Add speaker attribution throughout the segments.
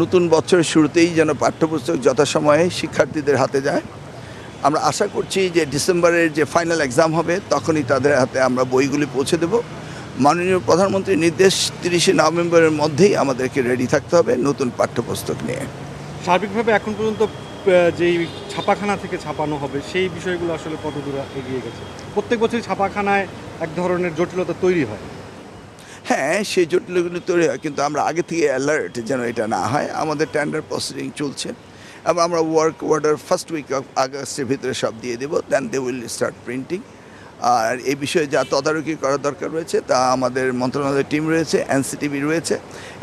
Speaker 1: নতুন বছরের শুরুতেই যেন পাঠ্যপুস্তক যথাসময়ে শিক্ষার্থীদের হাতে যায়। আমরা আশা করছি যে ডিসেম্বরের যে ফাইনাল এক্সাম হবে তখনই তাদের হাতে আমরা বইগুলি পৌঁছে দেব। মাননীয় প্রধানমন্ত্রীর নির্দেশ 30শে নভেম্বরের মধ্যেই আমাদেরকে রেডি থাকতে হবে নতুন পাঠ্যপুস্তক নিয়ে।
Speaker 2: সার্বিকভাবে এখন পর্যন্ত যেই ছাপাখানা থেকে ছাপানো হবে সেই বিষয়গুলো আসলে কতদূর এগিয়ে গেছে? প্রত্যেক বছরই ছাপাখানায় এক ধরনের জটিলতা তৈরি হয়।
Speaker 1: হ্যাঁ, সেই জটিলগুলি তৈরি হয়, কিন্তু আমরা আগে থেকে অ্যালার্ট যেন এটা না হয়। আমাদের টেন্ডার প্রসিডিং চলছে এবং আমরা work order first week of আগস্টের ভিতরে সব দিয়ে দেবো, then they will start printing. আর এই বিষয়ে যা তদারকি করার দরকার রয়েছে তা আমাদের মন্ত্রণালয়ের টিম রয়েছে, এনসিটিভি রয়েছে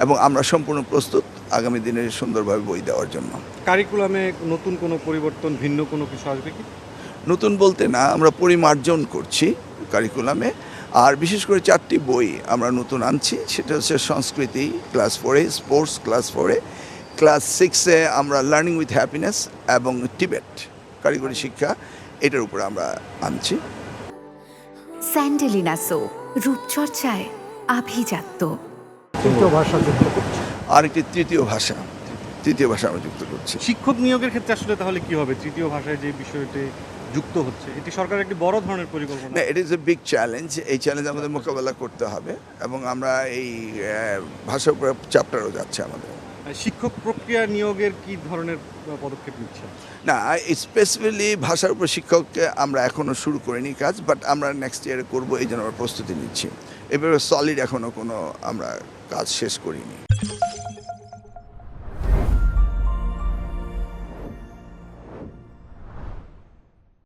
Speaker 1: এবং আমরা সম্পূর্ণ প্রস্তুত আগামী দিনে সুন্দরভাবে বই দেওয়ার জন্য।
Speaker 2: কারিকুলামে নতুন কোনো পরিবর্তন, ভিন্ন কোনো কিছু আসবে কি?
Speaker 1: নতুন বলতে না, আমরা পরিমার্জন করছি কারিকুলামে। আর বিশেষ করে 4টি বই আমরা নতুন আনছি। সেটা হচ্ছে সংস্কৃতি ক্লাস 4-এ, স্পোর্টস ক্লাস 4-এ, ক্লাস 6-এ আমরা লার্নিং উইথ হ্যাপিনেস এবং টিবেট কারিগরি শিক্ষা, এটার উপরে আমরা আনছি।
Speaker 3: স্যান্ডেলিনা সো, রূপচর্চায় আভিজাত্য।
Speaker 4: তৃতীয় ভাষা যুক্ত করছে।
Speaker 1: আর একটি তৃতীয় ভাষা আমরা যুক্ত করছি।
Speaker 2: শিক্ষক নিয়োগের ক্ষেত্রে আসলে তাহলে কি হবে? তৃতীয় ভাষায় যে বিষয়টি যুক্ত হচ্ছে, এটি সরকারের একটি বড় ধরনের পরিকল্পনা।
Speaker 1: না, it is a big challenge. এই চ্যালেঞ্জ আমাদের মোকাবেলা করতে হবে এবং আমরা এই ভাষার উপরে চ্যাপ্টারও যাচ্ছে আমাদের।
Speaker 2: শিক্ষক প্রক্রিয়া নিয়োগের কি ধরনের পদক্ষেপ নিচ্ছে?
Speaker 1: না, স্পেসিফিকলি ভাষার উপর শিক্ষককে আমরা এখনও শুরু করিনি কাজ, বাট আমরা নেক্সট ইয়ারে করবো, এই জন্য আমরা প্রস্তুতি নিচ্ছি। এবারে সলিড এখনও কোনো আমরা কাজ শেষ করিনি।